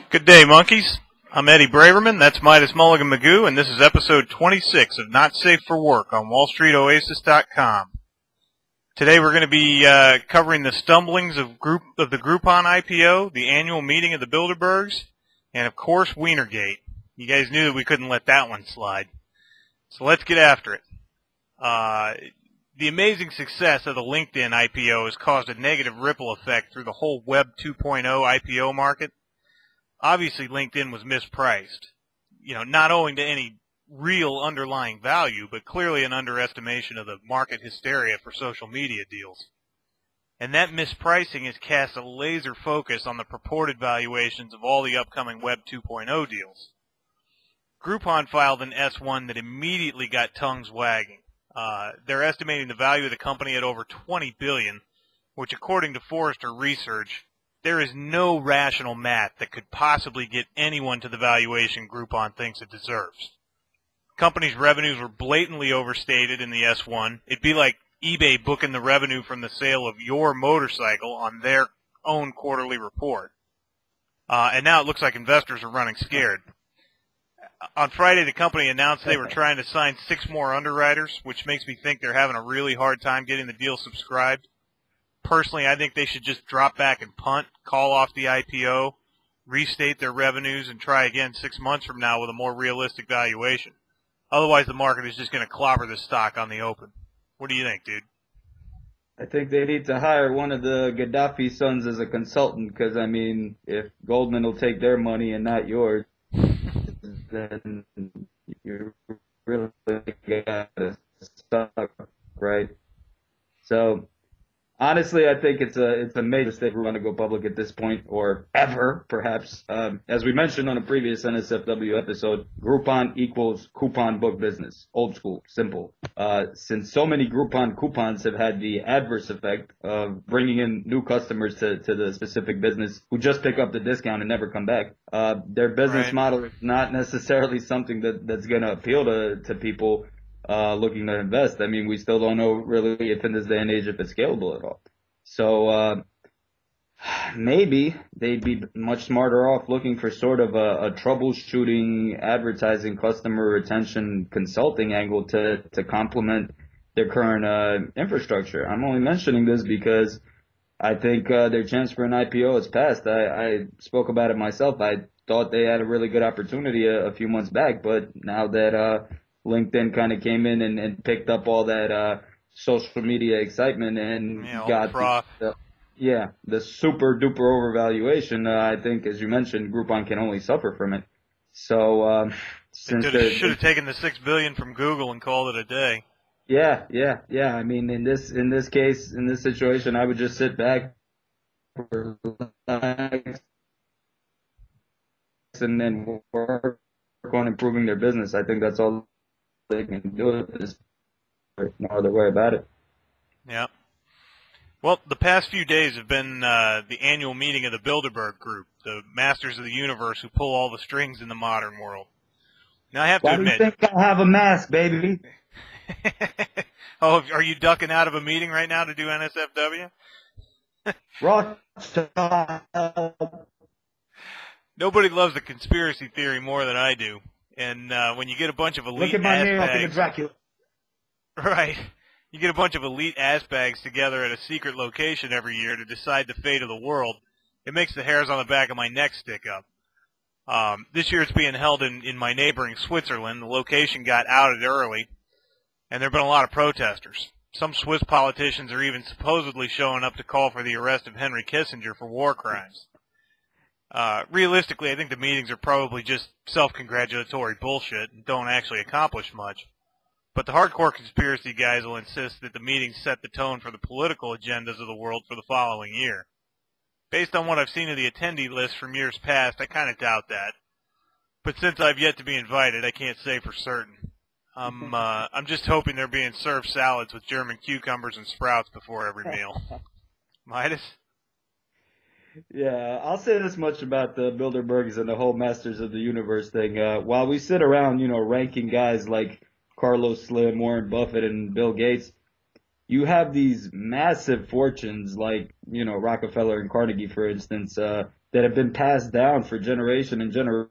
Good day, monkeys. I'm Eddie Braverman, that's Midas Mulligan Magoo, and this is episode 26 of Not Safe for Work on WallStreetOasis.com. Today we're going to be covering the stumblings of the Groupon IPO, the annual meeting of the Bilderbergs, and of course Weinergate. You guys knew that we couldn't let that one slide. So let's get after it. The amazing success of the LinkedIn IPO has caused a negative ripple effect through the whole Web 2.0 IPO market. Obviously, LinkedIn was mispriced, not owing to any real underlying value, but clearly an underestimation of the market hysteria for social media deals. And that mispricing has cast a laser focus on the purported valuations of all the upcoming Web 2.0 deals. Groupon filed an S1 that immediately got tongues wagging. They're estimating the value of the company at over $20 billion, which according to Forrester Research, there is no rational math that could possibly get anyone to the valuation Groupon thinks it deserves. The company's revenues were blatantly overstated in the S1. It'd be like eBay booking the revenue from the sale of your motorcycle on their own quarterly report. And now it looks like investors are running scared. On Friday, the company announced they were trying to sign 6 more underwriters, which makes me think they're having a really hard time getting the deal subscribed. Personally, I think they should just drop back and punt, call off the IPO, restate their revenues, and try again 6 months from now with a more realistic valuation. Otherwise, the market is just going to clobber the stock on the open. What do you think, dude? I think they need to hire one of the Gaddafi sons as a consultant because, if Goldman will take their money and not yours, then you really got to suck, right? So, honestly, I think it's a major mistake we're going to go public at this point, or ever, perhaps. As we mentioned on a previous NSFW episode, Groupon equals coupon book business. Old school, simple. Since so many Groupon coupons have had the adverse effect of bringing in new customers to the specific business who just pick up the discount and never come back, their business model is not necessarily something that's going to appeal to people looking to invest. We still don't know really if in this day and age if it's scalable at all. So maybe they'd be much smarter off looking for sort of a troubleshooting, advertising, customer retention, consulting angle to complement their current infrastructure. I'm only mentioning this because I think their chance for an IPO has passed. I spoke about it myself. I thought they had a really good opportunity a few months back, but now that LinkedIn kind of came in and picked up all that social media excitement and got the super duper overvaluation. I think, as you mentioned, Groupon can only suffer from it. So since they should have taken the $6 billion from Google and called it a day. Yeah. In this case, in this situation, I would just sit back, relax, and then work on improving their business. I think that's all they can do it. There's no other way about it. Yeah. Well, the past few days have been the annual meeting of the Bilderberg group, the masters of the universe who pull all the strings in the modern world. Now, I have to admit. Why do you think I have a mask, baby? Oh, are you ducking out of a meeting right now to do NSFW? Nobody loves the conspiracy theory more than I do. And when you get a bunch of elite Dracula. Right. You get a bunch of elite ass bags together at a secret location every year to decide the fate of the world, it makes the hairs on the back of my neck stick up. This year it's being held in my neighboring Switzerland. The location got outed early, and there have been a lot of protesters. Some Swiss politicians are even supposedly showing up to call for the arrest of Henry Kissinger for war crimes. Realistically, I think the meetings are probably just self-congratulatory bullshit and don't actually accomplish much. But the hardcore conspiracy guys will insist that the meetings set the tone for the political agendas of the world for the following year. Based on what I've seen of the attendee list from years past, I kind of doubt that. But since I've yet to be invited, I can't say for certain. I'm just hoping they're being served salads with German cucumbers and sprouts before every meal. Midas? Yeah, I'll say this much about the Bilderbergs and the whole Masters of the Universe thing. While we sit around, ranking guys like Carlos Slim, Warren Buffett, and Bill Gates, you have these massive fortunes like Rockefeller and Carnegie, for instance, that have been passed down for generation and generation.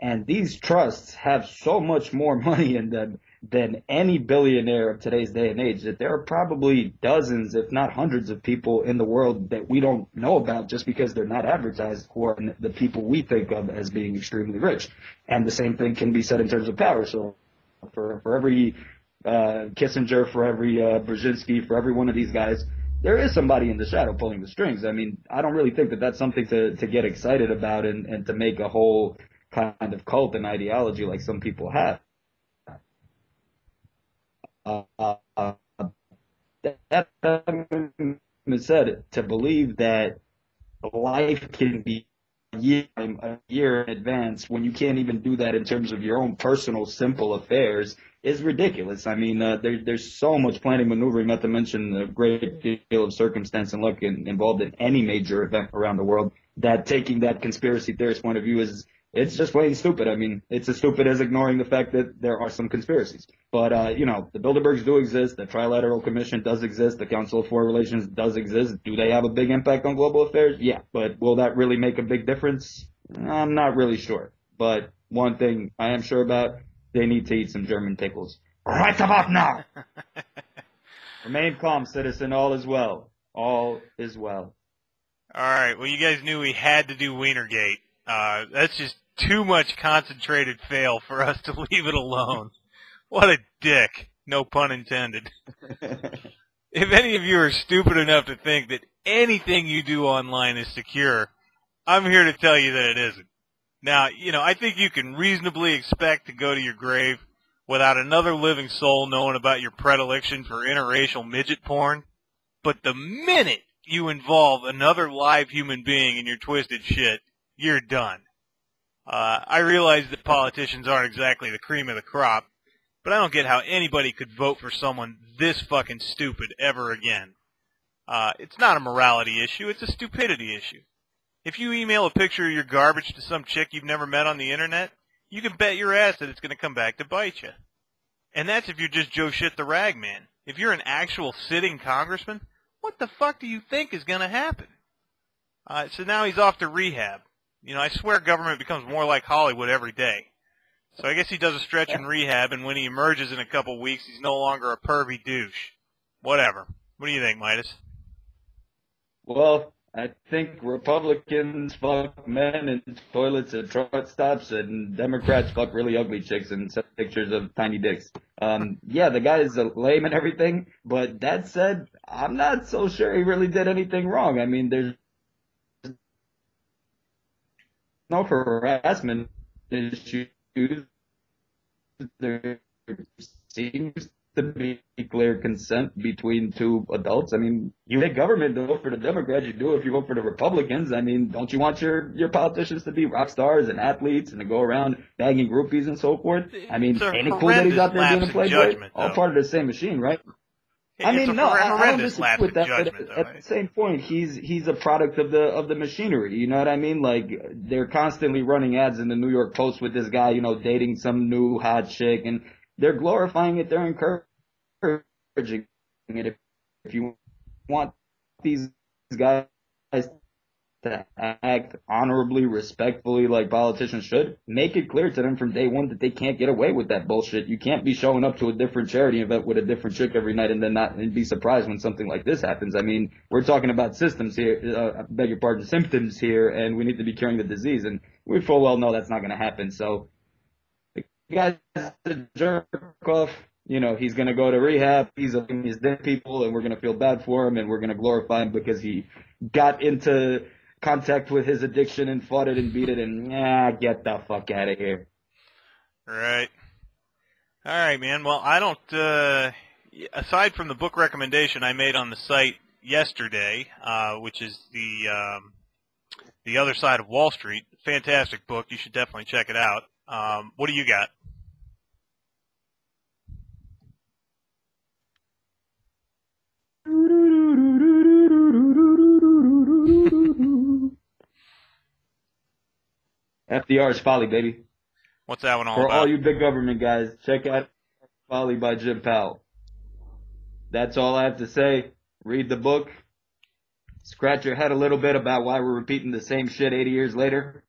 And these trusts have so much more money in them than any billionaire of today's day and age that there are probably dozens, if not hundreds of people in the world that we don't know about just because they're not advertised, who are the people we think of as being extremely rich. And the same thing can be said in terms of power. So for every Kissinger, for every Brzezinski, for every one of these guys, there is somebody in the shadow pulling the strings. I mean, I don't really think that that's something to get excited about and to make a whole kind of cult and ideology like some people have. That being said, to believe that life can be a year in advance when you can't even do that in terms of your own personal, simple affairs is ridiculous. I mean, there's so much planning, maneuvering, not to mention a great deal of circumstance and luck involved in any major event around the world, that taking that conspiracy theorist point of view it's just plain stupid. I mean, it's as stupid as ignoring the fact that there are some conspiracies. But, the Bilderbergs do exist. The Trilateral Commission does exist. The Council of Foreign Relations does exist. Do they have a big impact on global affairs? Yeah. But will that really make a big difference? I'm not really sure. But one thing I am sure about, they need to eat some German pickles. Right about now. Remain calm, citizen. All is well. All is well. All right. Well, you guys knew we had to do Weinergate. That's just too much concentrated fail for us to leave it alone. What a dick. No pun intended. If any of you are stupid enough to think that anything you do online is secure, I'm here to tell you that it isn't. Now, I think you can reasonably expect to go to your grave without another living soul knowing about your predilection for interracial midget porn. But the minute you involve another live human being in your twisted shit, you're done. I realize that politicians aren't exactly the cream of the crop, but I don't get how anybody could vote for someone this fucking stupid ever again. It's not a morality issue, it's a stupidity issue. If you email a picture of your garbage to some chick you've never met on the internet, you can bet your ass that it's going to come back to bite you. And that's if you're just Joe Shit the Ragman. If you're an actual sitting congressman, what the fuck do you think is going to happen? So now he's off to rehab. I swear government becomes more like Hollywood every day. So I guess he does a stretch in rehab, and when he emerges in a couple weeks, he's no longer a pervy douche. Whatever. What do you think, Midas? Well, I think Republicans fuck men in toilets at truck stops, and Democrats fuck really ugly chicks and send pictures of tiny dicks. Yeah, the guy is lame and everything, but that said, I'm not so sure he really did anything wrong. I mean, there's no harassment issues. There seems to be clear consent between two adults. I mean, you make government to vote for the Democrats, you do it if you vote for the Republicans. I mean, don't you want your politicians to be rock stars and athletes and to go around bagging groupies and so forth? I mean, ain't it cool that he's out there being a playboy? All part of the same machine, right? I mean, no, I don't disagree with that. But at the same point, he's a product of the machinery. You know what I mean? Like, they're constantly running ads in the New York Post with this guy, dating some new hot chick, and they're glorifying it. They're encouraging it. If you want these guys to act honorably, respectfully, like politicians should, make it clear to them from day one that they can't get away with that bullshit. You can't be showing up to a different charity event with a different chick every night and then not and be surprised when something like this happens. I mean, we're talking about systems here, I beg your pardon, symptoms here, and we need to be curing the disease, and we full well know that's not going to happen. So the guy's a jerk off. He's going to go to rehab. He's dead people, and we're going to feel bad for him, and we're going to glorify him because he got into contact with his addiction and fought it and beat it, and get the fuck out of here. Right. All right, man. Well, I don't, aside from the book recommendation I made on the site yesterday, which is the Other Side of Wall Street, fantastic book. You should definitely check it out. What do you got? FDR's Folly, baby. What's that one all For about? all you big government guys, check out Folly by Jim Powell. That's all I have to say. Read the book. Scratch your head a little bit about why we're repeating the same shit 80 years later.